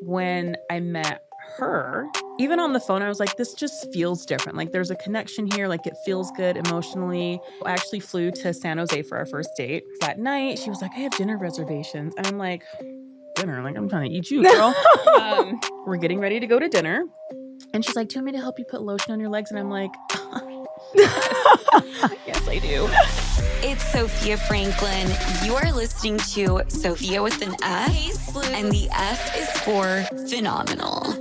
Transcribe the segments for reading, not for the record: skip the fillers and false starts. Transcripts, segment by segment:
When I met her, even on the phone, I was like, this just feels different. Like there's a connection here. Like it feels good emotionally. I actually flew to San Jose for our first date. That night, she was like, I have dinner reservations. And I'm like, dinner? Like I'm trying to eat you, girl. We're getting ready to go to dinner. And she's like, do you want me to help you put lotion on your legs? And I'm like, yes, I do. It's Sofia Franklyn. You are listening to Sofia with an F, and the F is for phenomenal.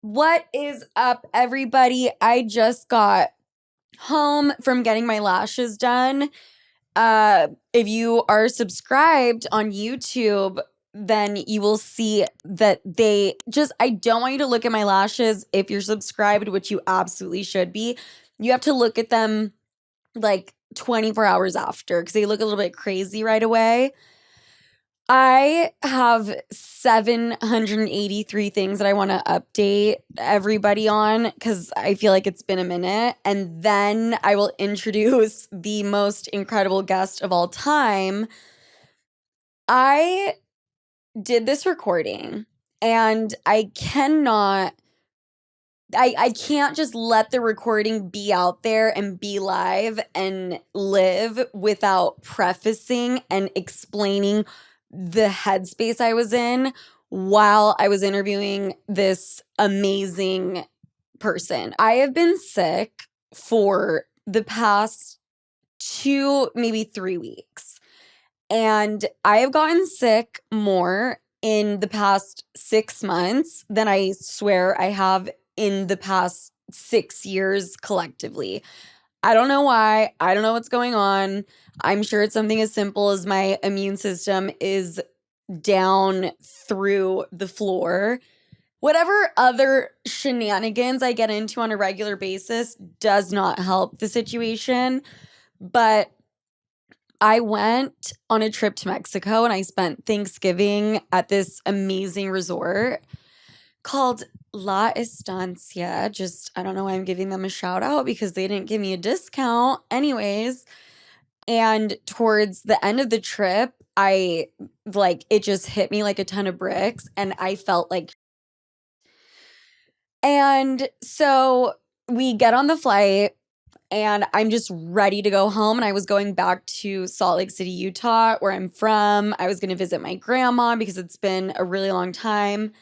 What is up, everybody? I just got home from getting my lashes done. If you are subscribed on YouTube, then you will see that I don't want you to look at my lashes if you're subscribed, which you absolutely should be. You have to look at them like 24 hours after because they look a little bit crazy right away. I have 783 things that I want to update everybody on because I feel like it's been a minute. And then I will introduce the most incredible guest of all time. I did this recording and I can't just let the recording be out there and be live and live without prefacing and explaining the headspace I was in while I was interviewing this amazing person. I have been sick for the past 2, maybe 3 weeks. And I have gotten sick more in the past 6 months than I swear I have in the past 6 years collectively. I don't know why. I don't know what's going on. I'm sure it's something as simple as my immune system is down through the floor. Whatever other shenanigans I get into on a regular basis does not help the situation. But I went on a trip to Mexico and I spent Thanksgiving at this amazing resort called La Estancia. I don't know why I'm giving them a shout out because they didn't give me a discount. Anyways, and towards the end of the trip, it just hit me like a ton of bricks and I felt like. And so we get on the flight and I'm just ready to go home. And I was going back to Salt Lake City, Utah, where I'm from. I was going to visit my grandma because it's been a really long time.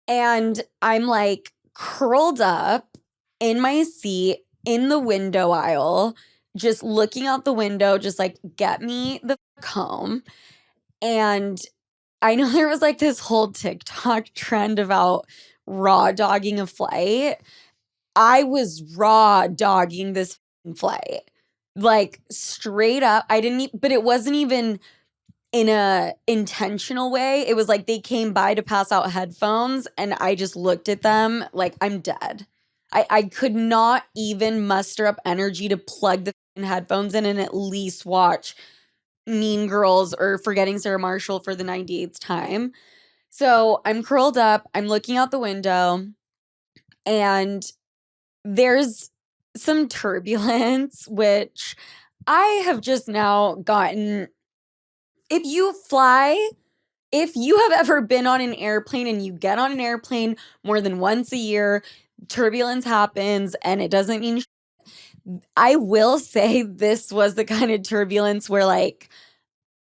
And I'm like curled up in my seat in the window aisle, just looking out the window, just like, get me the fuck home. And I know there was like this whole TikTok trend about raw dogging a flight. I was raw dogging this flight, like straight up. But it wasn't even in a intentional way. It was like they came by to pass out headphones and I just looked at them like I'm dead. I could not even muster up energy to plug the headphones in and at least watch Mean Girls or Forgetting Sarah Marshall for the 98th time. So I'm curled up, I'm looking out the window, and there's some turbulence, which I have just now gotten. If you have ever been on an airplane and you get on an airplane more than once a year, turbulence happens and it doesn't mean shit. I will say this was the kind of turbulence where like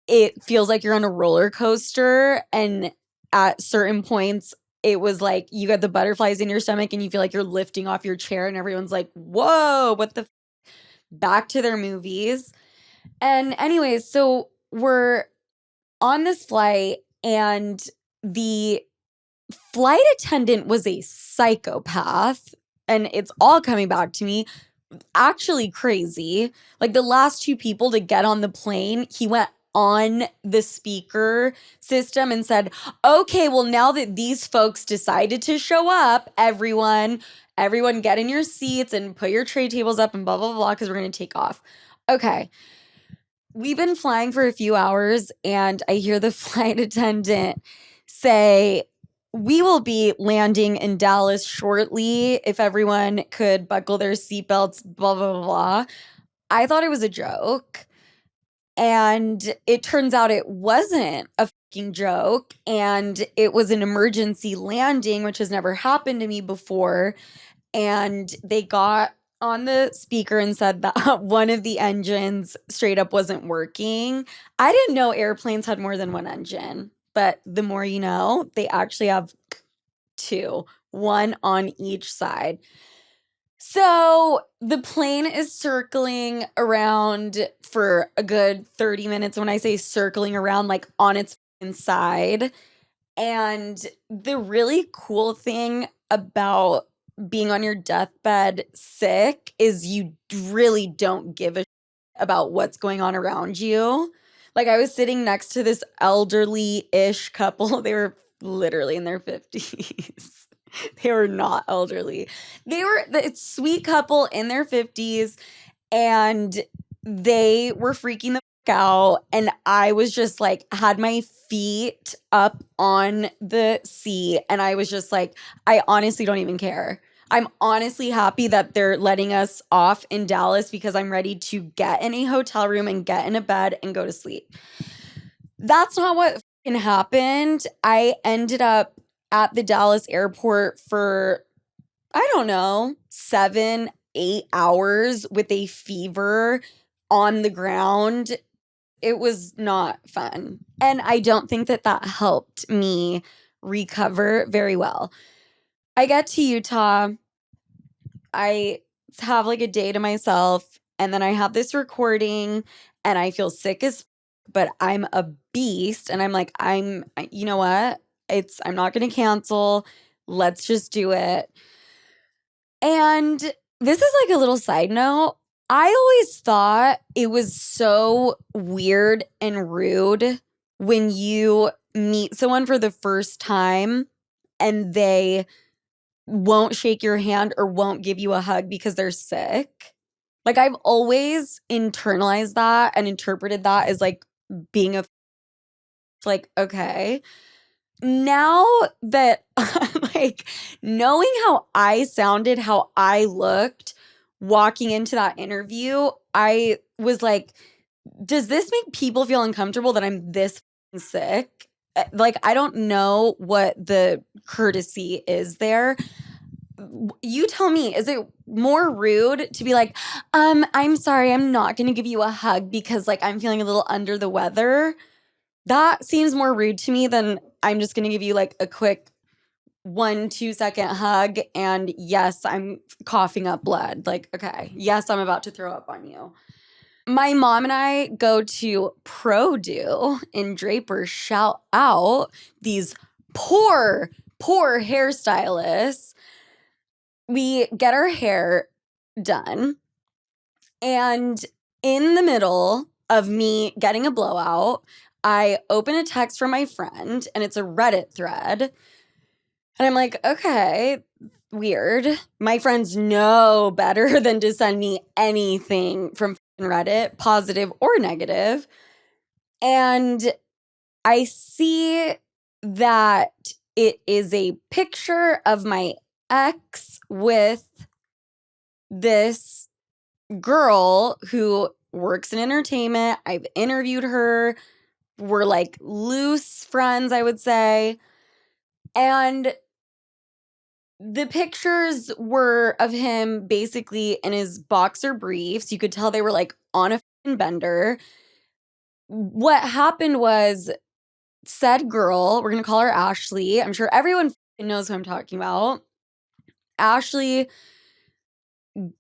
it feels like you're on a roller coaster and at certain points it was like you got the butterflies in your stomach and you feel like you're lifting off your chair and everyone's like, whoa, what the back to their movies. And anyways, so we're on this flight and the flight attendant was a psychopath and it's all coming back to me. Actually crazy. Like the last 2 people to get on the plane, he went on the speaker system and said, okay, well, now that these folks decided to show up, everyone get in your seats and put your tray tables up and blah, blah, blah, because we're going to take off. Okay. We've been flying for a few hours and I hear the flight attendant say, we will be landing in Dallas shortly. If everyone could buckle their seatbelts, blah, blah, blah, blah. I thought it was a joke. And it turns out it wasn't a fucking joke. And it was an emergency landing, which has never happened to me before. And they got on the speaker and said that one of the engines straight up wasn't working. I didn't know airplanes had more than one engine, but the more you know, they actually have two, one on each side. So the plane is circling around for a good 30 minutes. When I say circling around, like on its side. And the really cool thing about being on your deathbed sick is you really don't give a about what's going on around you. Like I was sitting next to this elderly-ish couple. They were literally in their 50s. They were not elderly. They were the sweet couple in their 50s, and they were freaking the fuck out. And I was just like, had my feet up on the seat, and I was just like, I honestly don't even care. I'm honestly happy that they're letting us off in Dallas because I'm ready to get in a hotel room and get in a bed and go to sleep. That's not what fucking happened. I ended up at the Dallas airport for, I don't know, 7, 8 hours with a fever on the ground. It was not fun. And I don't think that that helped me recover very well. I get to Utah. I have like a day to myself, and then I have this recording and I feel sick as but I'm a beast, and I'm like, you know what? I'm not going to cancel. Let's just do it. And this is like a little side note. I always thought it was so weird and rude when you meet someone for the first time and they won't shake your hand or won't give you a hug because they're sick. Like I've always internalized that and interpreted that as like being like, okay. Now that like knowing how I sounded, how I looked walking into that interview, I was like, does this make people feel uncomfortable that I'm this sick? Like, I don't know what the courtesy is there. You tell me, is it more rude to be like, I'm sorry, I'm not going to give you a hug because like I'm feeling a little under the weather? That seems more rude to me than I'm just going to give you like a quick 1-2 second hug. And yes, I'm coughing up blood. Like, okay, yes, I'm about to throw up on you. My mom and I go to Produe in Draper. Shout out these poor hairstylists. We get our hair done. And in the middle of me getting a blowout, I open a text from my friend, and it's a Reddit thread. And I'm like, okay, weird. My friends know better than to send me anything from Reddit, positive or negative. And I see that it is a picture of my ex with this girl who works in entertainment. I've interviewed her. We're like loose friends, I would say. And the pictures were of him basically in his boxer briefs. You could tell they were like on a bender. What happened was said girl, we're going to call her Ashley. I'm sure everyone knows who I'm talking about. Ashley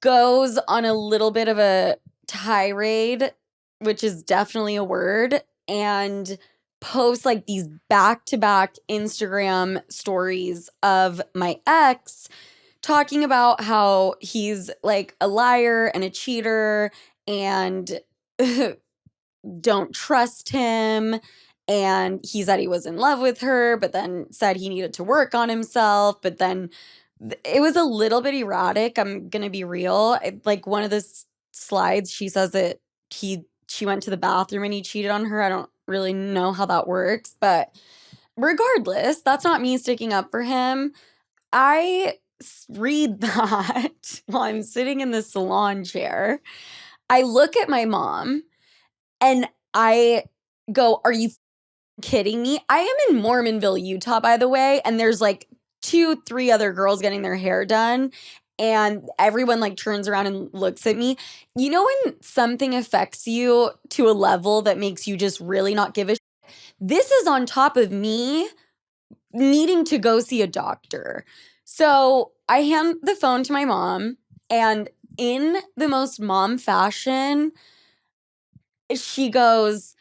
goes on a little bit of a tirade, which is definitely a word, and posts like these back-to-back Instagram stories of my ex talking about how he's like a liar and a cheater and don't trust him. And he said he was in love with her, but then said he needed to work on himself. But then it was a little bit erratic. I'm going to be real. Like one of the slides, she says that she went to the bathroom and he cheated on her. I don't really know how that works. But regardless, that's not me sticking up for him. I read that while I'm sitting in the salon chair. I look at my mom and I go, are you kidding me? I am in Mormonville, Utah, by the way, and there's like 2-3 other girls getting their hair done, and everyone like turns around and looks at me. You know when something affects you to a level that makes you just really not give a shit? This is on top of me needing to go see a doctor. So I hand the phone to my mom, and in the most mom fashion, she goes,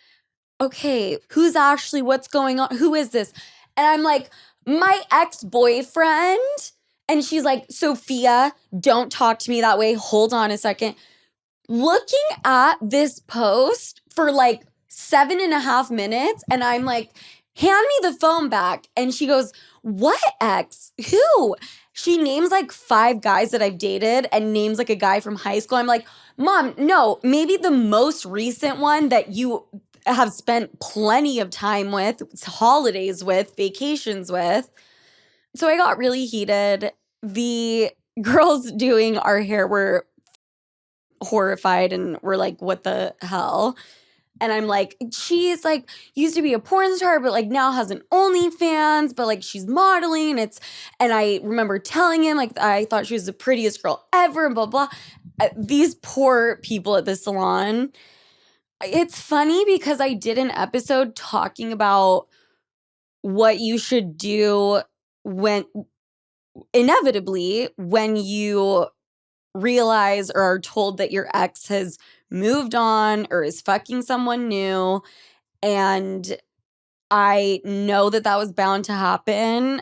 okay, who's Ashley? What's going on? Who is this? And I'm like, my ex-boyfriend. And she's like, Sofia, don't talk to me that way. Hold on a second. Looking at this post for like 7.5 minutes, and I'm like, hand me the phone back. And she goes, what ex? Who? She names like 5 guys that I've dated and names like a guy from high school. I'm like, Mom, no, maybe the most recent one that you have spent plenty of time with, holidays with, vacations with. So I got really heated. The girls doing our hair were horrified and were like, what the hell? And I'm like, she's like, used to be a porn star, but like now has an OnlyFans, but like she's modeling. And I remember telling him like I thought she was the prettiest girl ever, and blah, blah. These poor people at the salon. It's funny because I did an episode talking about what you should do when inevitably when you realize or are told that your ex has moved on or is fucking someone new. And I know that that was bound to happen.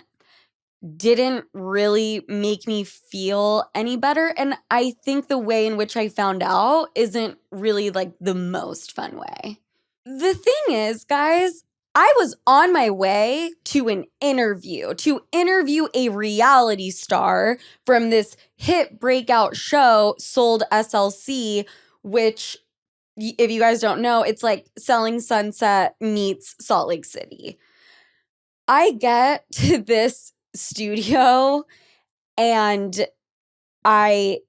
Didn't really make me feel any better. And I think the way in which I found out isn't really like the most fun way. The thing is, guys, I was on my way to an interview to interview a reality star from this hit breakout show, SOLD SLC, which, if you guys don't know, it's like Selling Sunset meets Salt Lake City. I get to this studio and I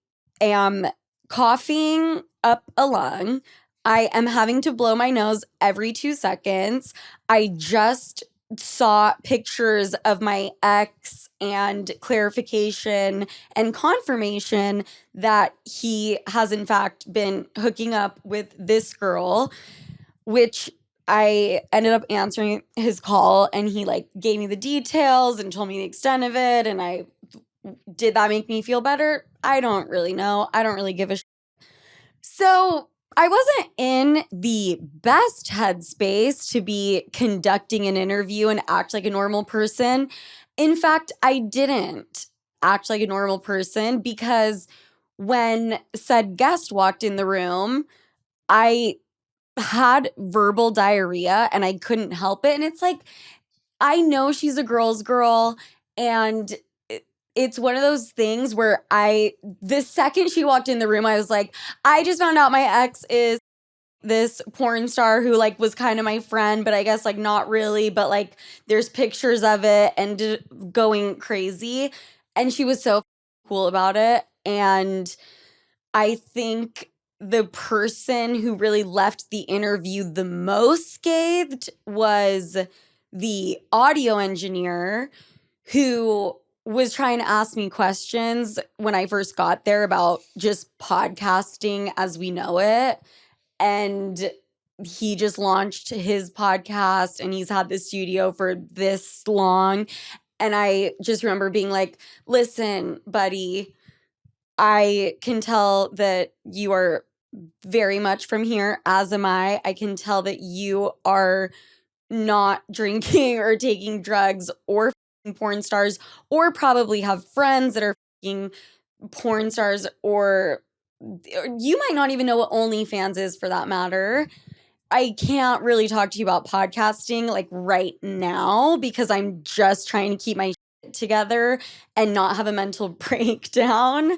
am coughing up a lung. I am having to blow my nose every 2 seconds. I just saw pictures of my ex and clarification and confirmation that he has in fact been hooking up with this girl, which I ended up answering his call, and he like gave me the details and told me the extent of it. And did that make me feel better? I don't really know. I don't really give a shit. So I wasn't in the best headspace to be conducting an interview and act like a normal person. In fact, I didn't act like a normal person because when said guest walked in the room, I had verbal diarrhea and I couldn't help it. And it's like, I know she's a girl's girl, and it's one of those things where the second she walked in the room, I was like, I just found out my ex is this porn star who like was kind of my friend, but I guess like not really, but like there's pictures of it and going crazy. And she was so cool about it. And I think the person who really left the interview the most scathed was the audio engineer, who was trying to ask me questions when I first got there about just podcasting as we know it. And he just launched his podcast and he's had the studio for this long. And I just remember being like, listen, buddy, I can tell that you are very much from here, as am I. I can tell that you are not drinking or taking drugs or porn stars, or probably have friends that are porn stars, or you might not even know what OnlyFans is for that matter. I can't really talk to you about podcasting like right now because I'm just trying to keep my shit together and not have a mental breakdown.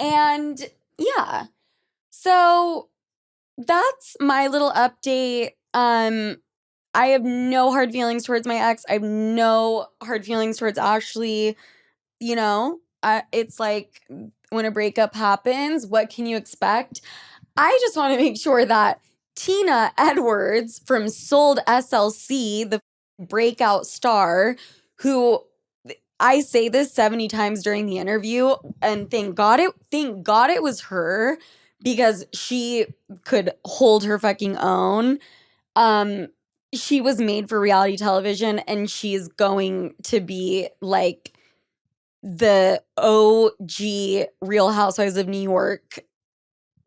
And yeah, so that's my little update. I have no hard feelings towards my ex. I have no hard feelings towards Ashley. You know, it's like when a breakup happens, what can you expect? I just want to make sure that Tyna Edwards from SOLD SLC, the breakout star, who I say this 70 times during the interview, and thank God it was her, because she could hold her fucking own. She was made for reality television, and she's going to be like the OG Real Housewives of New York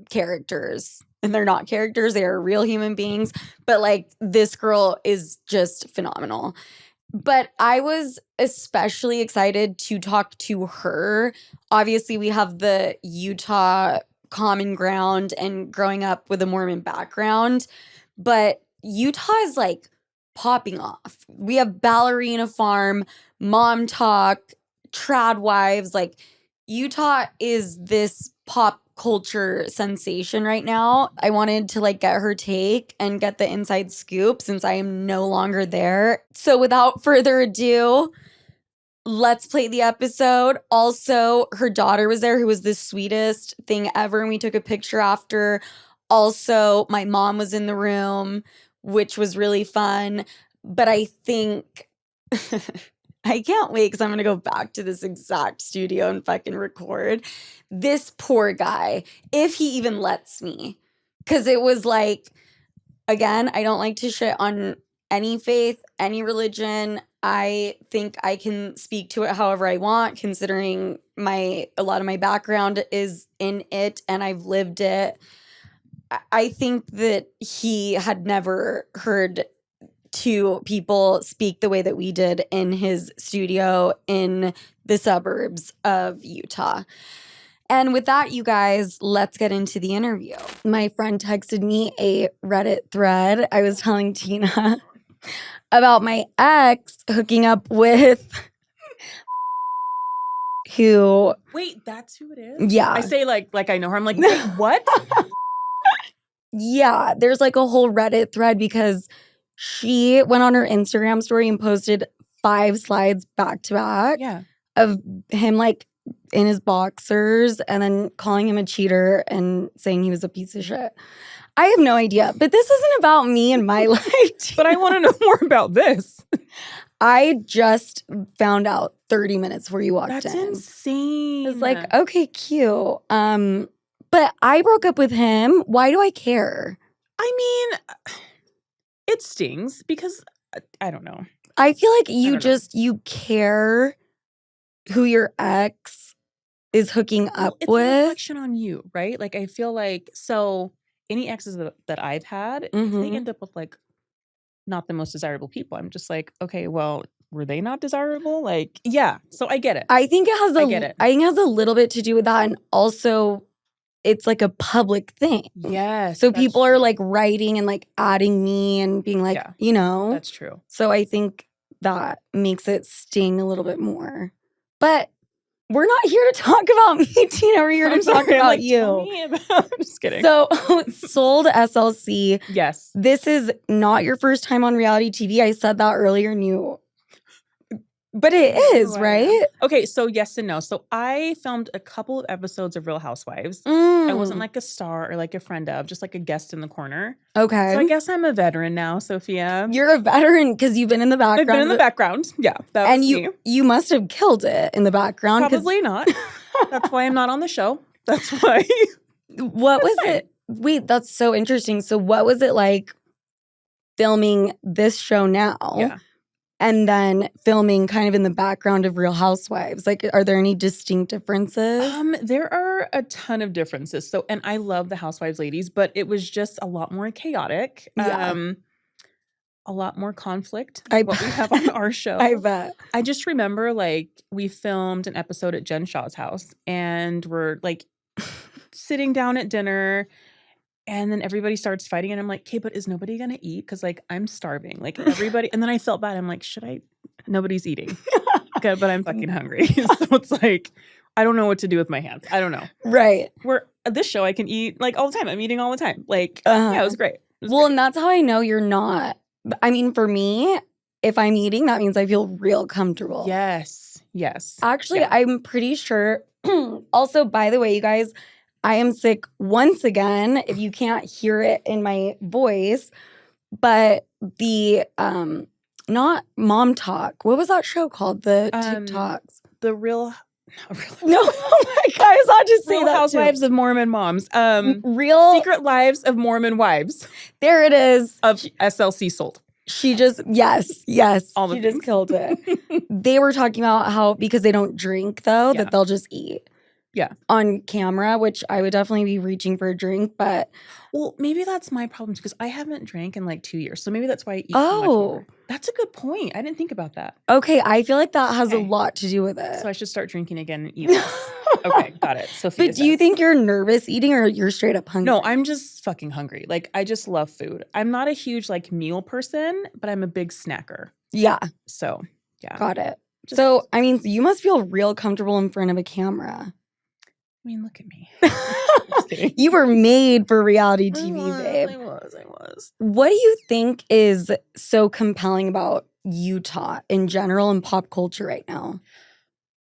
characters. And they're not characters, they are real human beings. But like, this girl is just phenomenal. But I was especially excited to talk to her. Obviously, we have the Utah common ground and growing up with a Mormon background, but Utah is like popping off. We have Ballerina Farm, Mom Talk, Trad Wives. Like, Utah is this pop culture sensation right now. I wanted to like get her take and get the inside scoop since I am no longer there. So without further ado, let's play the episode. Also, her daughter was there, who was the sweetest thing ever, and we took a picture after. Also, my mom was in the room, which was really fun. But I think I can't wait because I'm going to go back to this exact studio and fucking record. This poor guy, if he even lets me. Because it was like, again, I don't like to shit on any faith, any religion. I think I can speak to it however I want, considering a lot of my background is in it and I've lived it. I think that he had never heard two people speak the way that we did in his studio in the suburbs of Utah. And with that, you guys, let's get into the interview. My friend texted me a Reddit thread. I was telling Tyna about my ex hooking up with who... Wait, that's who it is? Yeah. I say like I know her. I'm like, wait, what? Yeah, there's like a whole Reddit thread because she went on her Instagram story and posted 5 slides back to back of him like in his boxers and then calling him a cheater and saying he was a piece of shit. I have no idea, but this isn't about me and my life. But I want to know more about this. I just found out 30 minutes before you walked in. That's insane. I was like, okay, cute. But I broke up with him. Why do I care? I mean, it stings because I don't know. I feel like you care who your ex is hooking up it's with. It's a reflection on you, right? Like, I feel like, so any exes that I've had, they end up with like not the most desirable people. I'm just like, okay, well, were they not desirable? Like, yeah. So I get it. I think it has a little bit to do with that, and also it's like a public thing. Yes. So people are like writing and like adding me and being like, you know. That's true. So I think that makes it sting a little bit more. But we're not here to talk about me, Tyna. We're here to talk about you. I'm just kidding. So, SOLD SLC. Yes. This is not your first time on reality TV. I said that earlier and but it is, right? Okay, so yes and no. So I filmed a couple of episodes of Real Housewives. I wasn't like a star or like a friend of, just like a guest in the corner. Okay. So I guess I'm a veteran now, Sofia. You're a veteran because you've been in the background. I've been in the background. Yeah. And you must have killed it in the background. Probably not. That's why I'm not on the show. That's why. What was it? Wait, that's so interesting. So what was it like filming this show now? Yeah. And then filming kind of in the background of Real Housewives. Like, are there any distinct differences? There are a ton of differences. So, and I love the Housewives ladies, but it was just a lot more chaotic. Yeah. A lot more conflict than what we have on our show. I bet. I just remember like we filmed an episode at Jen Shaw's house and we're like sitting down at dinner. And then everybody starts fighting. And I'm like, okay, but is nobody going to eat? Because, like, I'm starving. Like, everybody. And then I felt bad. I'm like, nobody's eating. Okay, but I'm fucking hungry. So it's like, I don't know what to do with my hands. I don't know. Right. Where this show, I can eat, like, all the time. I'm eating all the time. Like, yeah, it was great. And that's how I know you're not. I mean, for me, if I'm eating, that means I feel real comfortable. Yes. Yes. Actually, I'm pretty sure. Also, by the way, you guys, I am sick once again, if you can't hear it in my voice. But the not Mom Talk. What was that show called? The TikToks. The real No, oh my God, I was about to say Real that Housewives too. of Mormon Moms. Real Secret Lives of Mormon Wives There it is. of SLC Sold. She just yes. All the She just things. killed it. They were talking about how because they don't drink though, Yeah. that they'll just eat. Yeah. On camera, which I would definitely be reaching for a drink, but Well, maybe that's my problem because I haven't drank in like 2 years. So maybe that's why I eat so much more. That's a good point. I didn't think about that. Okay, I feel like that has a Okay. lot to do with it. So I should start drinking again and eat less. Okay, got it. Sophia But do you says. think you're nervous eating or you're straight up hungry? No, I'm just fucking hungry. Like I just love food. I'm not a huge like meal person, but I'm a big snacker. Yeah, So yeah. got it. Just- So, I mean, you must feel real comfortable in front of a camera. I mean, look at me. Just kidding. You were made for reality TV, babe. I was. What do you think is so compelling about Utah in general and pop culture right now?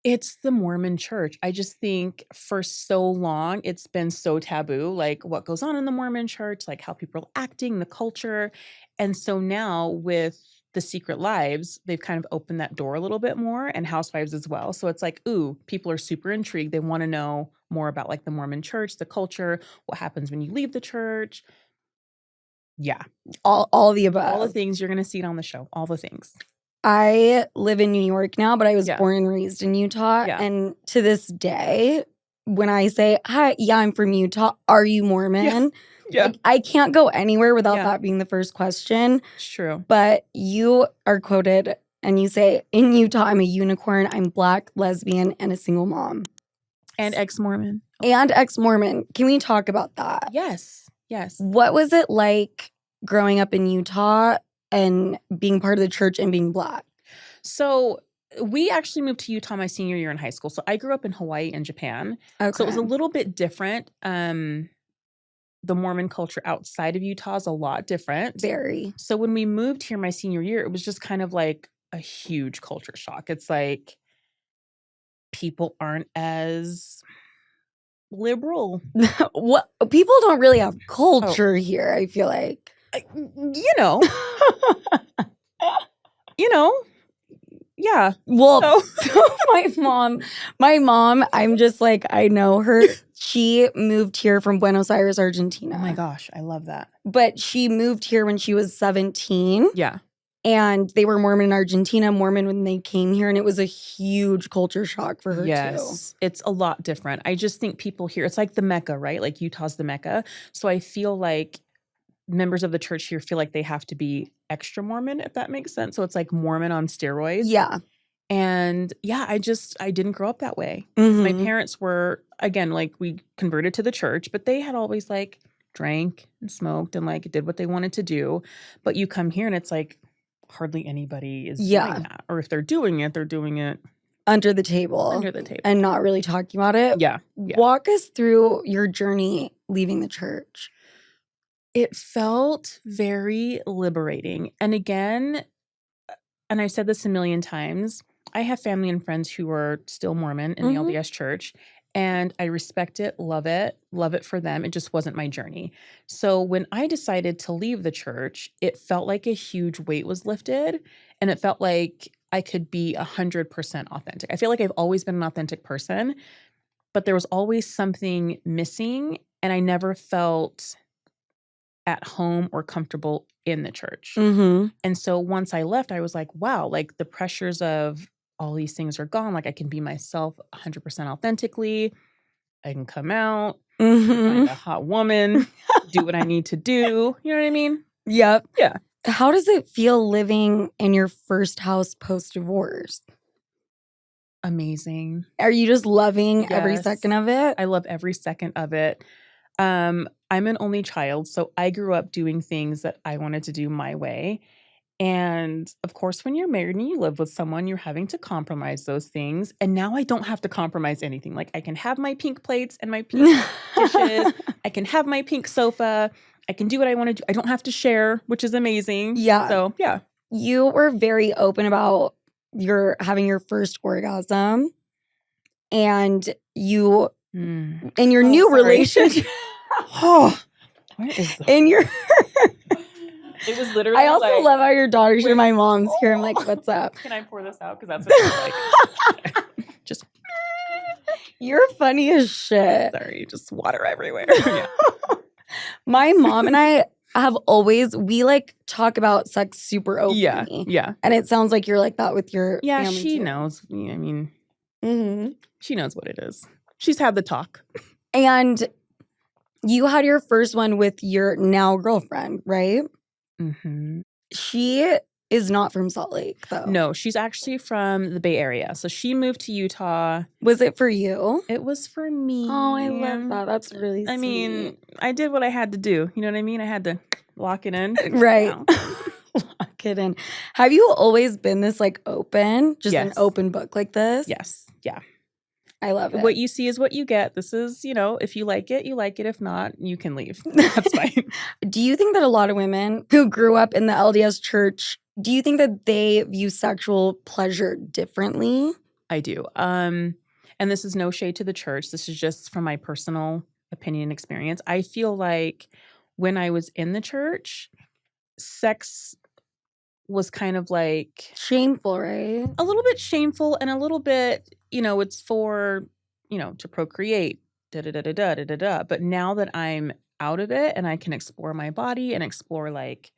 It's the Mormon church. I just think for so long it's been so taboo, like what goes on in the Mormon church, like how people are acting, the culture. And so now with the Secret Lives, they've kind of opened that door a little bit more, and Housewives as well. So it's like, ooh, people are super intrigued. They want to know more about like the Mormon church, the culture, what happens when you leave the church. Yeah. All the above. All the things you're going to see it on the show. All the things. I live in New York now, but I was Yeah. born and raised in Utah. Yeah. And to this day, when I say, hi, yeah, I'm from Utah, are you Mormon? Yeah. Like, I can't go anywhere without Yeah. that being the first question. It's true. But you are quoted and you say, in Utah, I'm a unicorn, I'm Black, lesbian, and a single mom. And ex-Mormon. And ex-Mormon. Can we talk about that? Yes. Yes. What was it like growing up in Utah and being part of the church and being Black? So we actually moved to Utah my senior year in high school. So I grew up in Hawaii and Japan. Okay. So it was a little bit different. The Mormon culture outside of Utah is a lot different. Very. So when we moved here my senior year, it was just kind of like a huge culture shock. It's like people aren't as liberal. What people don't really have culture here, I feel like. You know. Yeah. Well, So my mom, I'm just like, I know her. She moved here from Buenos Aires, Argentina. oh my gosh, I love that. But she moved here when she was 17. Yeah. And they were Mormon in Argentina, Mormon when they came here. And it was a huge culture shock for her, Yes, it's a lot different. I just think people here, it's like the Mecca, right? Like Utah's the Mecca. So I feel like members of the church here feel like they have to be extra Mormon, if that makes sense. So it's like Mormon on steroids. too. Yeah. And yeah, I didn't grow up that way. My Mhm. parents were, again, like we converted to the church, but they had always like drank and smoked and like did what they wanted to do. But you come here and it's like hardly anybody is Yeah. doing that. Or if they're doing it Under the table. under the table. And not really talking about it. Yeah. Yeah. Walk us through your journey leaving the church. It felt very liberating. And again, and I've said this a million times, I have family and friends who are still Mormon in the Mhm. LDS church, and I respect it, love it for them. It just wasn't my journey. So when I decided to leave the church, it felt like a huge weight was lifted, and it felt like I could be 100% authentic. I feel like I've always been an authentic person, but there was always something missing, and I never felt at home or comfortable in the church. Mm-hmm. And so once I left, I was like, wow, like the pressures of all these things are gone. Like I can be myself 100% authentically. I can come out, Mm-hmm. find a hot woman, do what I need to do. You know what I mean? Yep. Yeah. How does it feel living in your first house post-divorce? Amazing. Are you just loving every Yes. second of it? I love every second of it. I'm an only child, so I grew up doing things that I wanted to do my way. And of course, when you're married and you live with someone, you're having to compromise those things. And now I don't have to compromise anything. Like I can have my pink plates and my pink dishes. I can have my pink sofa. I can do what I want to do. I don't have to share, which is amazing. Yeah. So yeah. You were very open about having your first orgasm, and you in your new sorry. relationship. Oh, what is that? In your It was literally I also like, love how your daughter's here. My mom's here. I'm like, what's up? can I pour this out? Because that's what it's like. Just You're funny as shit. sorry, just water everywhere. Yeah. My mom and I have always, we like talk about sex super openly. Yeah. And it sounds like you're like that with your Yeah, family she too. knows. I mean, Mm-hmm. she knows what it is. She's had the talk. And you had your first one with your now girlfriend, right? Mm-hmm. She is not from Salt Lake, though. No, she's actually from the Bay Area. So she moved to Utah. Was it for you? It was for me. Oh, I love that. That's really sweet. I mean, I did what I had to do. You know what I mean? I had to lock it in. Right. Wow. Lock it in. Have you always been this like open? Just an Yes. open book like this? Yes. Yeah. I love it. What you see is what you get. This is, if you like it, you like it. If not, you can leave. That's fine. Do you think that a lot of women who grew up in the LDS church, do you think that they view sexual pleasure differently? I do. And this is no shade to the church. This is just from my personal opinion and experience. I feel like when I was in the church, sex was kind of like Shameful, right? a little bit shameful and a little bit, it's for, to procreate, da-da-da-da-da-da-da. But now that I'm out of it and I can explore my body and explore like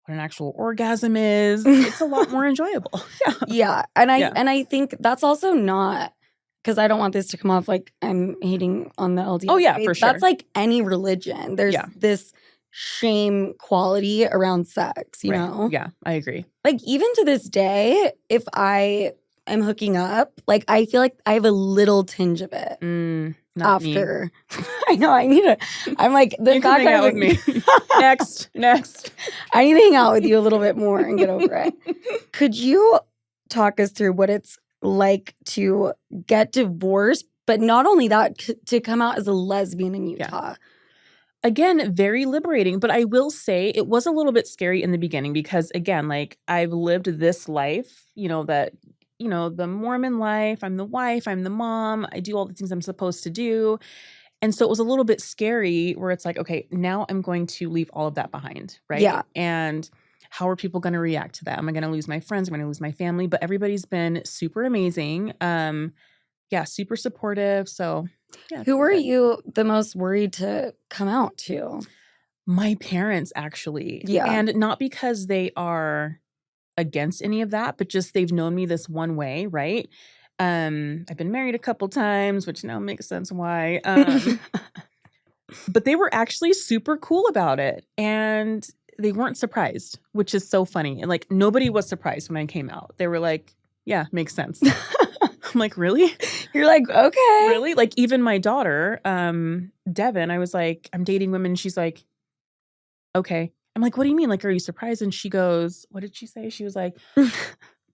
what an actual orgasm is, it's a lot more enjoyable. Yeah. Yeah. And I think that's also not, because I don't want this to come off like I'm hating on the LDS. Oh, yeah, faith. for sure. That's like any religion. There's this shame quality around sex, you know? Yeah, I agree. Like even to this day, if I am hooking up, like I feel like I have a little tinge of it Not after. I know I need to. I'm like the you fact can hang that out with me. Next. I need to hang out with you a little bit more and get over it. Could you talk us through what it's like to get divorced, but not only that, to come out as a lesbian in Utah? Again, very liberating, but I will say it was a little bit scary in the beginning because, again, like I've lived this life, the Mormon life. I'm the wife, I'm the mom, I do all the things I'm supposed to do. And so it was a little bit scary where it's like, okay, now I'm going to leave all of that behind, right? Yeah. And how are people going to react to that? Am I going to lose my friends? Am I going to lose my family? But everybody's been super amazing. Super supportive. So yeah. Who were you the most worried to come out to? My parents, actually. Yeah. And not because they are against any of that, but just they've known me this one way, right? I've been married a couple times, which now makes sense why. But they were actually super cool about it. And they weren't surprised, which is so funny. And like nobody was surprised when I came out. They were like, yeah, makes sense. I'm like, really? You're like, okay. Really? Like even my daughter, Devin, I was like, I'm dating women. She's like, okay. I'm like, what do you mean? Like, are you surprised? And she goes, what did she say? She was like,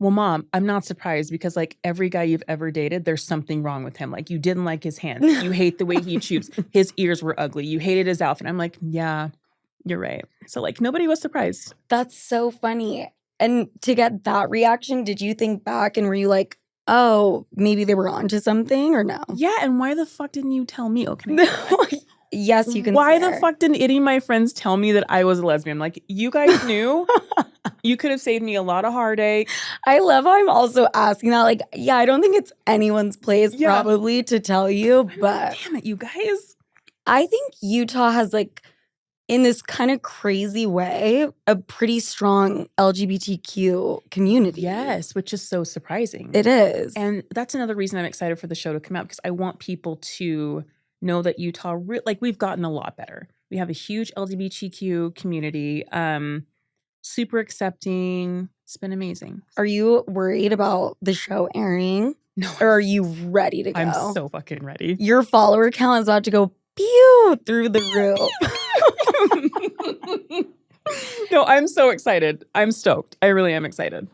well, Mom, I'm not surprised because like every guy you've ever dated, there's something wrong with him. Like you didn't like his hands. You hate the way he chews. His ears were ugly. You hated his outfit. I'm like, yeah, you're right. So like nobody was surprised. That's so funny. And to get that reaction, did you think back and were you like, oh, maybe they were onto something or no? Yeah. And why the fuck didn't you tell me? Okay. Yes, you can. Why the fuck didn't any of my friends tell me that I was a lesbian? Like, you guys knew. You could have saved me a lot of heartache. I love how I'm also asking that. Like, yeah, I don't think it's anyone's place probably to tell you, but damn it, you guys. I think Utah has like, in this kind of crazy way, a pretty strong LGBTQ community. Yes, which is so surprising. It is. And that's another reason I'm excited for the show to come out because I want people to know that Utah, we've gotten a lot better. We have a huge LGBTQ community, super accepting. It's been amazing. Are you worried about the show airing? No. Or are you ready to go? I'm so fucking ready. Your follower count is about to go pew through the roof. No, I'm so excited. I'm stoked. I really am excited.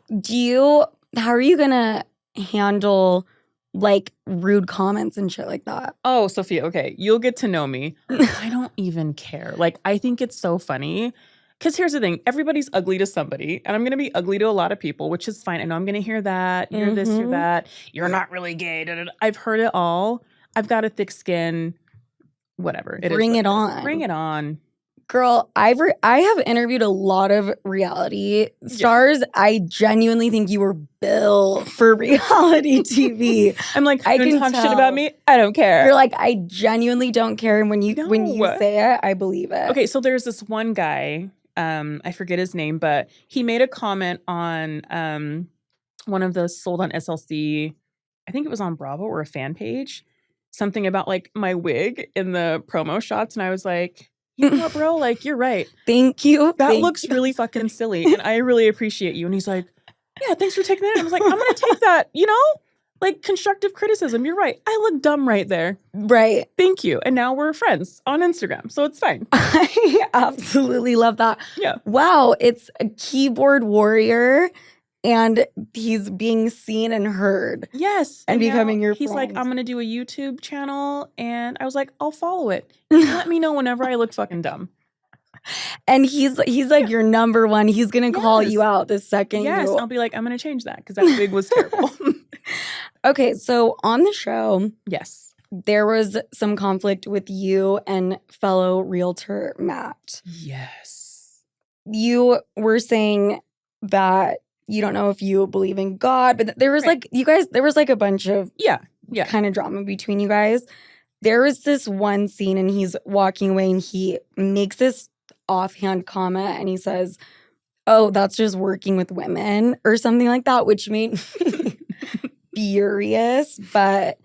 How are you going to handle like rude comments and shit like that? Oh, Sophia, okay. You'll get to know me. I don't even care. Like, I think it's so funny. Because here's the thing. Everybody's ugly to somebody. And I'm going to be ugly to a lot of people, which is fine. I know I'm going to hear that. You're this, you're that. You're not really gay. Da, da, da. I've heard it all. I've got a thick skin. Whatever. Bring it on. Bring it on. Girl, I have interviewed a lot of reality stars. I genuinely think you were built for reality TV. I'm like, I you can talk shit tell. about me. I don't care. You're like, I genuinely don't care. And when you say it, I believe it. Okay, so there's this one guy, I forget his name, but he made a comment on one of those sold on SLC. I think it was on Bravo or a fan page. Something about like my wig in the promo shots, and I was like, you know what, bro? Like, you're right. Thank you. That looks really fucking silly, and I really appreciate you. And he's like, yeah, thanks for taking that. I was like, I'm gonna take that, like constructive criticism. You're right. I look dumb right there. Right. Thank you. And now we're friends on Instagram, so it's fine. I absolutely love that. Yeah. Wow, it's a keyboard warrior. And he's being seen and heard. Yes. And becoming your friend. He's like, I'm going to do a YouTube channel. And I was like, I'll follow it. Let me know whenever I look fucking dumb. And he's like your number one. He's going to call you out the second. Yes. I'll be like, I'm going to change that because that wig was terrible. Okay. So on the show. Yes. There was some conflict with you and fellow realtor Matt. Yes. You were saying that you don't know if you believe in God, but there was like there was like a bunch of kind of drama between you guys. There was this one scene and he's walking away and he makes this offhand comment and he says, "Oh, that's just working with women," or something like that, which made me furious. But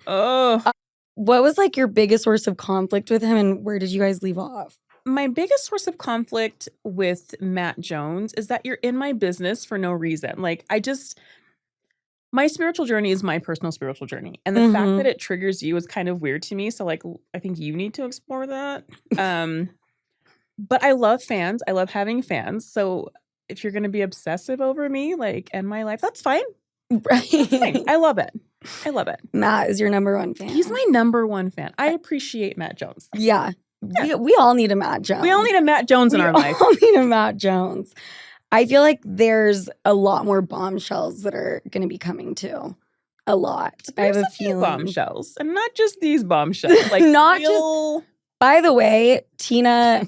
what was like your biggest source of conflict with him and where did you guys leave off? My biggest source of conflict with Matt Jones is that you're in my business for no reason. Like, my spiritual journey is my personal spiritual journey. And the fact that it triggers you is kind of weird to me. So, like, I think you need to explore that. But I love fans. I love having fans. So if you're going to be obsessive over me, like, and my life, that's fine. Right. That's fine. I love it. I love it. Matt is your number one fan. He's my number one fan. I appreciate Matt Jones. Yeah. We all need a Matt Jones. We all need a Matt Jones in our life. We all need a Matt Jones. I feel like there's a lot more bombshells that are going to be coming too. A lot. There's I have a few feeling. Bombshells. And not just these bombshells. Like not just. By the way, Tina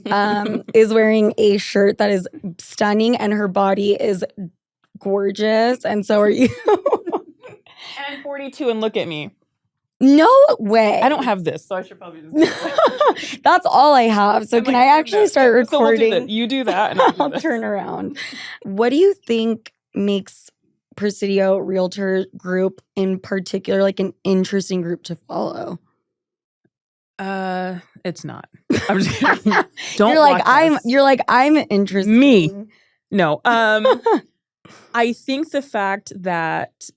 is wearing a shirt that is stunning and her body is gorgeous. And so are you. And I'm 42 and look at me. No way. I don't have this, so I should probably just That's all I have. So can I actually start recording? So you do that and I'll turn around. What do you think makes Presidio Realtor Group in particular like an interesting group to follow? It's not. I'm just kidding. Don't You're like I'm interested. Me. No. I think the fact that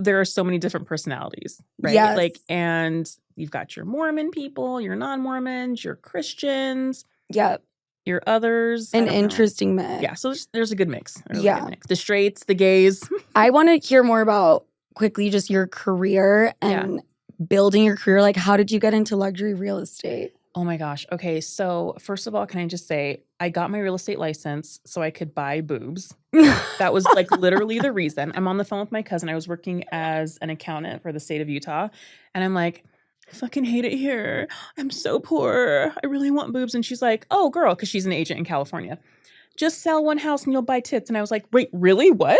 there are so many different personalities, right? Yes. Like, and you've got your Mormon people, your non-Mormons, your Christians. Yep. Your others. An interesting mix. Yeah. So there's a good mix. Good mix. The straights, the gays. I want to hear more about quickly just your career and building your career. Like, how did you get into luxury real estate? Oh my gosh. Okay. So first of all, can I just say, I got my real estate license so I could buy boobs. That was like literally the reason. I'm on the phone with my cousin. I was working as an accountant for the state of Utah. And I'm like, I fucking hate it here. I'm so poor. I really want boobs. And she's like, oh girl, because she's an agent in California. Just sell one house and you'll buy tits. And I was like, wait, really? What?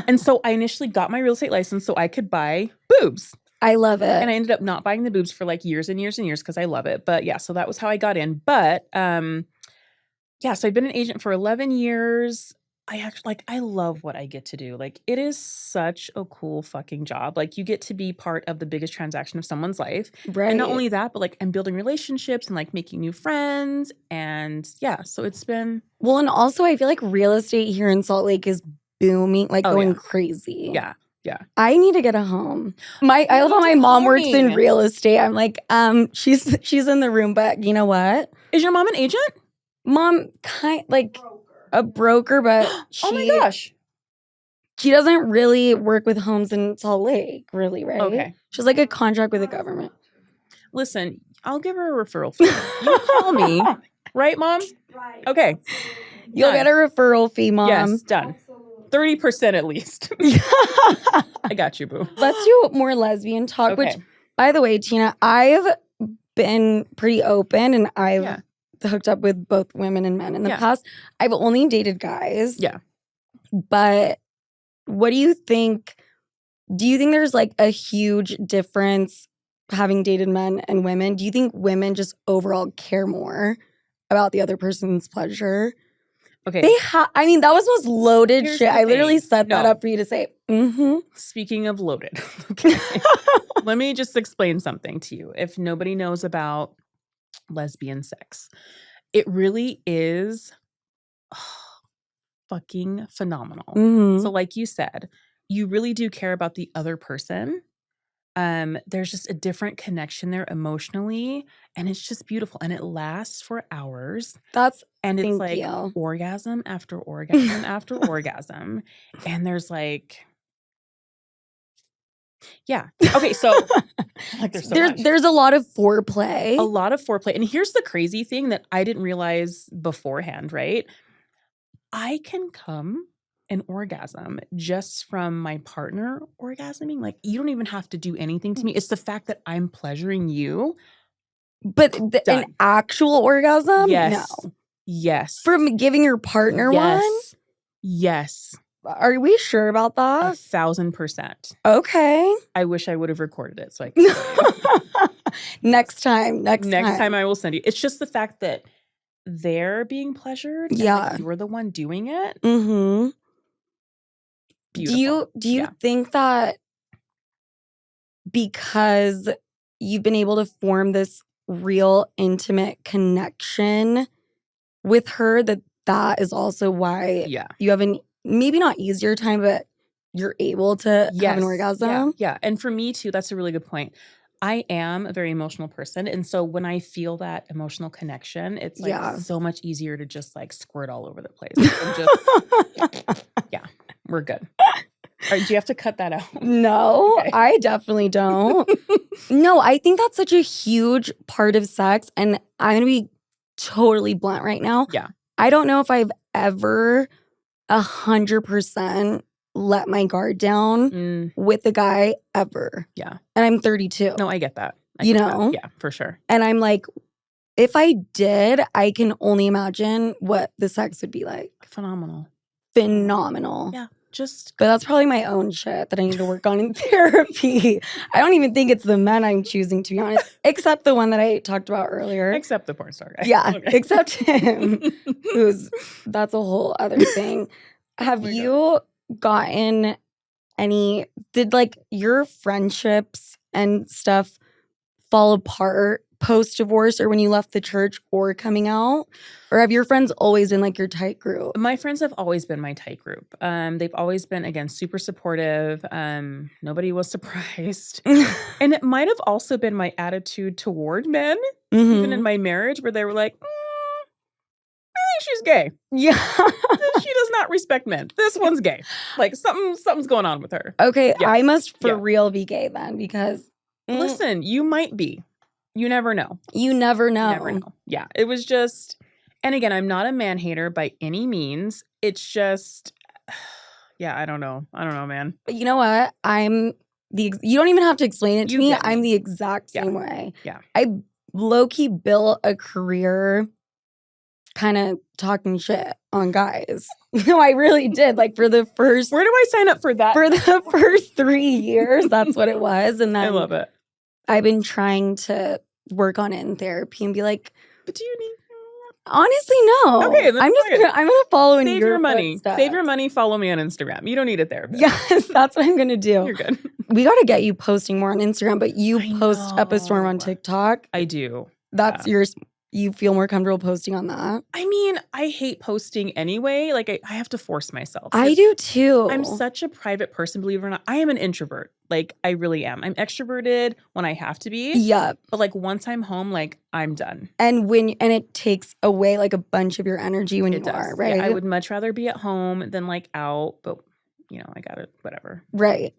And so I initially got my real estate license so I could buy boobs. I love it. And I ended up not buying the boobs for like years and years and years because I love it. But yeah, so that was how I got in. But yeah, so I've been an agent for 11 years. I love what I get to do. Like, it is such a cool fucking job. Like, you get to be part of the biggest transaction of someone's life. Right. And not only that, but like I'm building relationships and like making new friends. And yeah, so it's been. Well, and also I feel like real estate here in Salt Lake is booming, like going crazy. Yeah. Yeah. I need to get a home. I love how my mom works in real estate. I'm like, she's in the room, but you know what? Is your mom an agent? Mom a broker, but oh my gosh. She doesn't really work with homes in Salt Lake, really, right? Okay. She's like a contract with the government. Listen, I'll give her a referral fee. You call me. Right, Mom? Right. Okay. You'll get a referral fee, Mom. Yes, done. 30% at least. I got you, boo. Let's do more lesbian talk, which, By the way, Tina, I've been pretty open and I've Yeah. hooked up with both women and men in the Yeah. past. I've only dated guys. Yeah. But what do you think? Do you think there's like a huge difference having dated men and women? Do you think women just overall care more about the other person's pleasure? Okay. I mean, that was most loaded Here's shit. the I literally thing. set that No. up for you to say, mm-hmm. Speaking of loaded, okay. Let me just explain something to you. If nobody knows about lesbian sex, it really is fucking phenomenal. Mm-hmm. So like you said, you really do care about the other person. There's just a different connection there emotionally, and it's just beautiful, and it lasts for hours. And it's Thank like you. orgasm after orgasm after orgasm, and there's like, yeah. Okay, so like there's so much. There's a lot of foreplay. A lot of foreplay. And here's the crazy thing that I didn't realize beforehand, right? I can come and orgasm just from my partner orgasming. Like, you don't even have to do anything to me. It's the fact that I'm pleasuring you. But an Done. actual orgasm? Yes. No. Yes. From giving your partner one? Yes. Are we sure about that? 1,000%. Okay. I wish I would have recorded it so I could tell you. Next time. Next time I will send you. It's just the fact that they're being pleasured. Yeah. And you're the one doing it. Mm-hmm. Beautiful. Do you think that because you've been able to form this real intimate connection with her, that is also why you have maybe not easier time, but you're able to have an orgasm? Yeah. And for me too, that's a really good point. I am a very emotional person. And so when I feel that emotional connection, it's like so much easier to just like squirt all over the place. And just, yeah, we're good. All right, do you have to cut that out? No, Okay. I definitely don't. No, I think that's such a huge part of sex. And I'm going to be totally blunt right now. Yeah. I don't know if I've ever 100% let my guard down with a guy ever. Yeah. And I'm 32. No, I get that. You know? Yeah, for sure. And I'm like, if I did, I can only imagine what the sex would be like. Phenomenal. Yeah. But that's probably my own shit that I need to work on in therapy. I don't even think it's the men I'm choosing, to be honest, except the one that I talked about earlier. Except the porn star guy. Yeah, okay. Except him. That's a whole other thing. Have you gotten did like your friendships and stuff fall apart post-divorce or when you left the church or coming out? Or have your friends always been like your tight group? My friends have always been my tight group. They've always been, again, super supportive. Nobody was surprised. And it might have also been my attitude toward men, even in my marriage, where they were like, I think she's gay. Yeah. She does not respect men. This one's gay. Like something's going on with her. Okay, yeah. I must for real be gay then because... Listen, you might be. You never know. You never know. Yeah, it was just... And again, I'm not a man hater by any means. It's just... Yeah, I don't know. Man. But you know what? You don't even have to explain it to me. I'm the exact same way. Yeah. I low-key built a career kind of talking shit on guys. No, I really did. Like for the first... Where do I sign up for that? For the first 3 years, that's what it was. And then I love it. I've been trying to work on it in therapy and be like... But do you need... Honestly, no. Okay, I'm gonna follow in your money. footsteps. Save your money. Follow me on Instagram. You don't need a therapist. Yes, that's what I'm gonna do. You're good. We got to get you posting more on Instagram, but you post Epistorm on TikTok. I do. That's yours. You feel more comfortable posting on that? I mean, I hate posting anyway. Like I have to force myself. I do too. I'm such a private person, believe it or not. I am an introvert. Like I really am. I'm extroverted when I have to be. Yep. But like once I'm home, like I'm done. And it takes away like a bunch of your energy when you are, right? Yeah, I would much rather be at home than like out, but I got it, whatever. Right.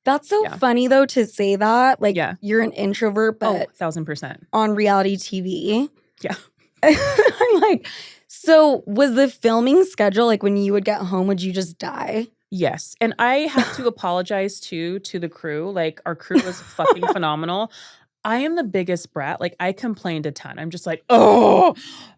That's so funny though to say that. Like you're an introvert, but 1,000% on reality TV. Yeah. I'm like, so was the filming schedule like when you would get home, would you just die? Yes. And I have to apologize too to the crew. Like, our crew was fucking phenomenal. I am the biggest brat. Like, I complained a ton. I'm just like, oh,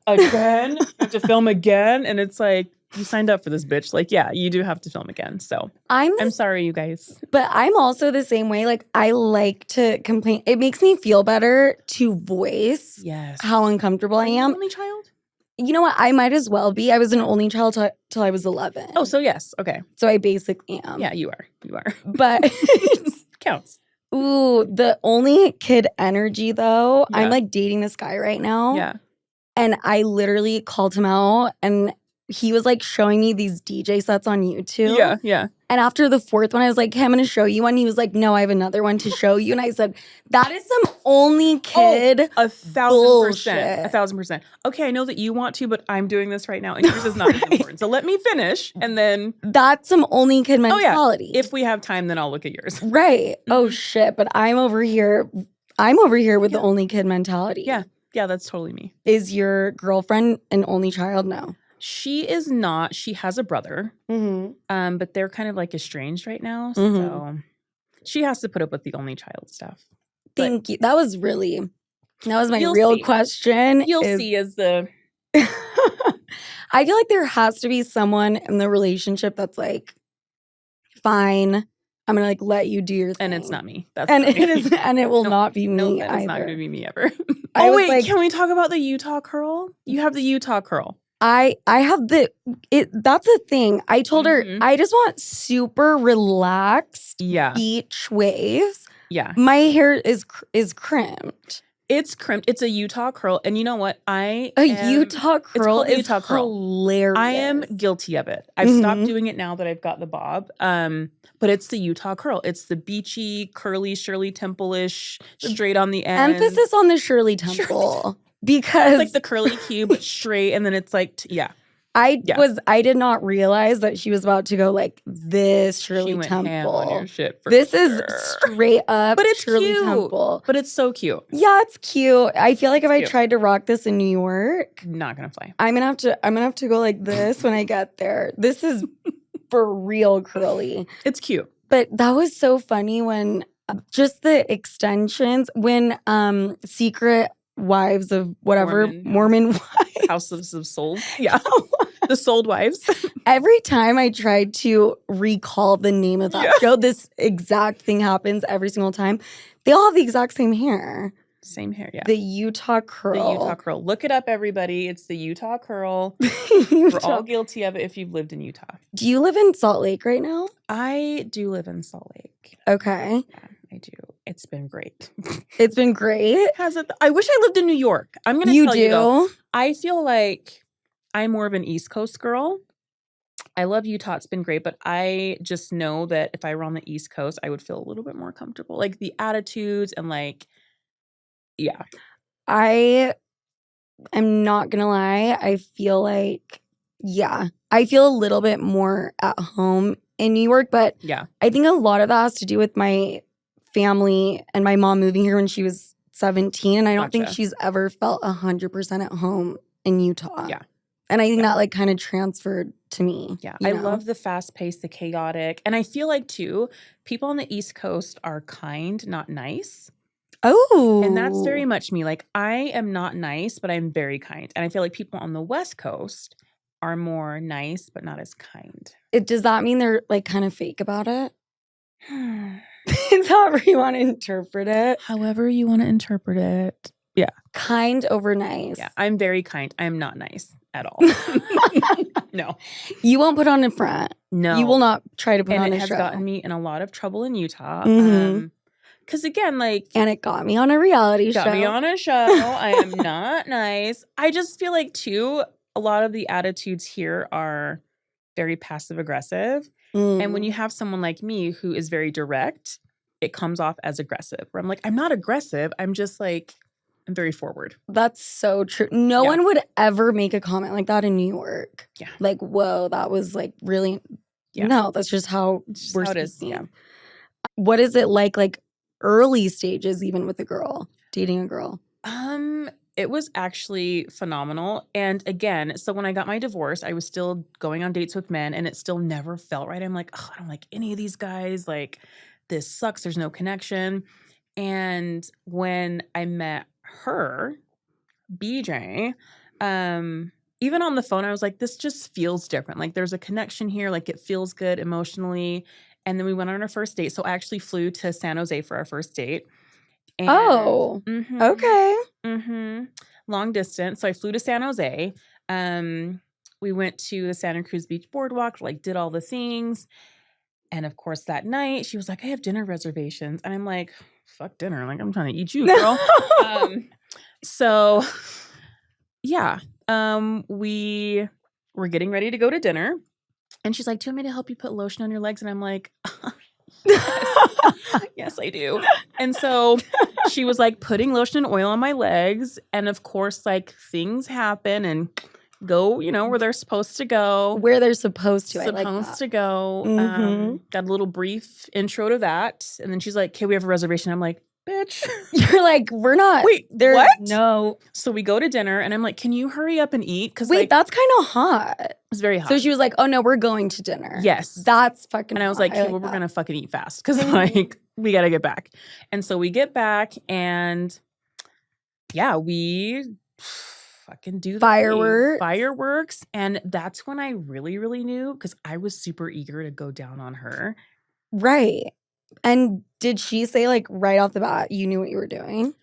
again? I have to film again? And it's like, you signed up for this, bitch. Like, yeah, you do have to film again. So I'm sorry, you guys. But I'm also the same way. Like, I like to complain. It makes me feel better to voice how uncomfortable I am. Only child? You know what? I might as well be. I was an only child till I was 11. Oh, so yes. Okay. So I basically am. Yeah, you are. You are. But counts. Ooh, the only kid energy though. Yeah. I'm like dating this guy right now. Yeah. And I literally called him out and he was like showing me these DJ sets on YouTube. Yeah, yeah. And after the fourth one, I was like, hey, I'm going to show you one. He was like, no, I have another one to show you. And I said, that is some only kid 1,000%. 1,000%. Okay, I know that you want to, but I'm doing this right now. And yours is not as important. So let me finish. And then. That's some only kid mentality. Oh, yeah. If we have time, then I'll look at yours. Right. Oh, shit. But I'm over here with the only kid mentality. Yeah. Yeah, that's totally me. Is your girlfriend an only child? No. She is not. She has a brother, but they're kind of like estranged right now. So she has to put up with the only child stuff. Thank you. That was my real question. You'll see as the. I feel like there has to be someone in the relationship that's like, fine, I'm gonna like let you do your thing. And it's not me. It will not be me. No, either. It's not gonna be me ever. Oh wait, like, can we talk about the Utah curl? You have the Utah curl. I have that's the thing. I told her I just want super relaxed beach waves. Yeah. My hair is crimped. It's crimped. It's a Utah curl. And you know what? Utah curl is Utah curl. Hilarious. I am guilty of it. I've stopped doing it now that I've got the bob. But it's the Utah curl. It's the beachy, curly, Shirley Temple-ish, straight on the end. Emphasis on the Shirley Temple. Because it's like the curly Q, but straight. And then it's like, I did not realize that she was about to go like this Shirley Temple. Ham on your shit this is straight up but it's Shirley cute. Temple. But it's so cute. Yeah, it's cute. I feel like if I tried to rock this in New York, not gonna fly. I'm gonna have to go like this when I get there. This is for real curly. It's cute. But that was so funny when just the extensions when Secret Wives of whatever Mormon wives. Houses of Sold. Yeah. The Sold Wives. Every time I tried to recall the name of that show, this exact thing happens every single time. They all have the exact same hair. Same hair, yeah. The Utah curl. The Utah curl. Look it up, everybody. It's the Utah curl. We're all guilty of it if you've lived in Utah. Do you live in Salt Lake right now? I do live in Salt Lake. Okay. Yeah, I do. It's been great. It's been great? Has it? I wish I lived in New York. I'm going to tell you though. I feel like I'm more of an East Coast girl. I love Utah. It's been great. But I just know that if I were on the East Coast, I would feel a little bit more comfortable. Like the attitudes and like, yeah. I am not going to lie. I feel like, I feel a little bit more at home in New York. But I think a lot of that has to do with my family and my mom moving here when she was 17. And I don't think she's ever felt 100% at home in Utah. Yeah. And I think that like kind of transferred to me. Yeah. I love the fast paced, the chaotic. And I feel like too, people on the East Coast are kind, not nice. Oh. And that's very much me. Like I am not nice, but I'm very kind. And I feel like people on the West Coast are more nice, but not as kind. Does that mean they're like kind of fake about it? It's however you want to interpret it. However you want to interpret it. Yeah. Kind over nice. Yeah. I'm very kind. I'm not nice at all. No. You won't put on a front. No. You will not try to put on a show. And it has gotten me in a lot of trouble in Utah. Because again, like... And it got me on a reality show. Got me on a show. I am not nice. I just feel like, too, a lot of the attitudes here are very passive-aggressive. And when you have someone like me who is very direct, it comes off as aggressive. Where I'm like, I'm not aggressive. I'm just like, I'm very forward. That's so true. No one would ever make a comment like that in New York. Yeah. Like, whoa, that was like really... Yeah. No, that's just how we're how it is. Yeah. What is it like early stages even with a girl, dating a girl? It was actually phenomenal. And again, so when I got my divorce, I was still going on dates with men and it still never felt right. I'm like, oh, I don't like any of these guys. Like, this sucks. There's no connection. And when I met her, BJ, even on the phone, I was like, this just feels different. Like, there's a connection here. Like, it feels good emotionally. And then we went on our first date. So I actually flew to San Jose for our first date. And, Okay. long distance. So I flew to San Jose. We went to the Santa Cruz Beach Boardwalk, like did all the things. And of course, that night she was like, I have dinner reservations. And I'm like, fuck dinner. Like, I'm trying to eat you, girl. So yeah, we were getting ready to go to dinner. And she's like, do you want me to help you put lotion on your legs? And I'm like, yes, I do. And so she was like putting lotion and oil on my legs. And of course, like things happen and go, where they're supposed to go. Where they're supposed to. Supposed to go. Got a little brief intro to that. And then she's like, okay, we have a reservation. I'm like, bitch. You're like, we're not. Wait, there's what? No. So we go to dinner and I'm like, can you hurry up and eat? Because wait, that's kind of hot. It's very hot. So she was like, oh no, we're going to dinner. Yes. That's fucking And I was hot. like, hey, well, we're going to fucking eat fast. Because like, we got to get back. And so we get back and yeah, we fucking do the fireworks. And that's when I really, really knew because I was super eager to go down on her. Right. And did she say like right off the bat, you knew what you were doing?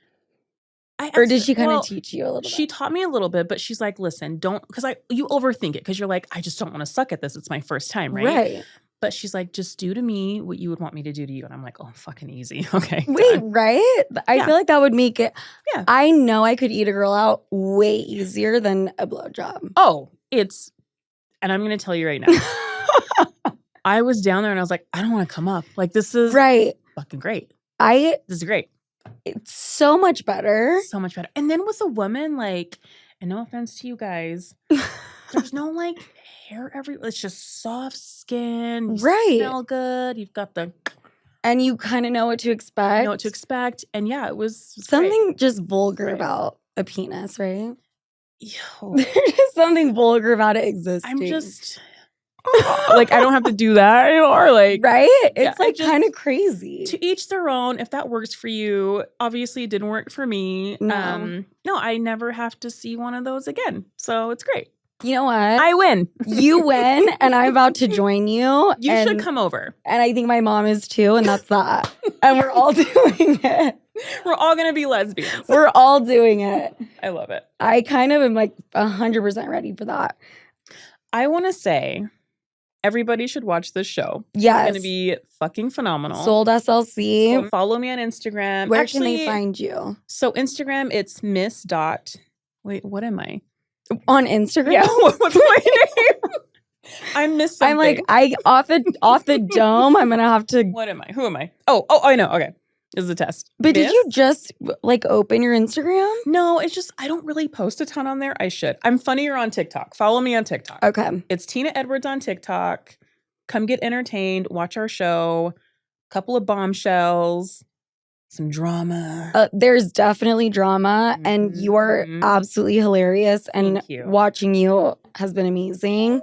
Or did she kind of teach you a little bit? She taught me a little bit, but she's like, listen, don't, because you overthink it because you're like, I just don't want to suck at this. It's my first time, right? Right. But she's like, just do to me what you would want me to do to you. And I'm like, oh, fucking easy. Okay. Wait, done. right? I feel like that would make it. Yeah. I know I could eat a girl out way easier than a blowjob. Oh, and I'm going to tell you right now. I was down there and I was like, I don't want to come up. Like, this is fucking great. This is great. It's so much better. So much better. And then with a woman, like, and no offense to you guys, there's no like hair it's just soft skin. You smell good. You've got and you kind of know what to expect. And yeah, it was something great. Just vulgar about a penis, right? Yo. There's just something vulgar about it existing. I'm just like, I don't have to do that anymore. Like, right? It's like kind of crazy. To each their own. If that works for you, obviously it didn't work for me. No, I never have to see one of those again. So it's great. You know what? I win. You win, and I'm about to join you. You should come over. And I think my mom is too, and that's that. And we're all doing it. We're all going to be lesbians. We're all doing it. I love it. I kind of am like 100% ready for that. I want to say everybody should watch this show. Yes. It's going to be fucking phenomenal. SOLD SLC. So follow me on Instagram. Where can they find you? So Instagram, it's miss. Wait, what am I? On Instagram? Yeah, what's my name? I'm Miss something. I'm like, off the dome, I'm going to have to. What am I? Who am I? Oh, I know. Okay. This is a test. But did you just like open your Instagram? No, it's just, I don't really post a ton on there. I should. I'm funnier on TikTok. Follow me on TikTok. Okay. It's Tyna Edwards on TikTok. Come get entertained. Watch our show. Couple of bombshells. Some drama. There's definitely drama, and you are absolutely hilarious. And watching you has been amazing.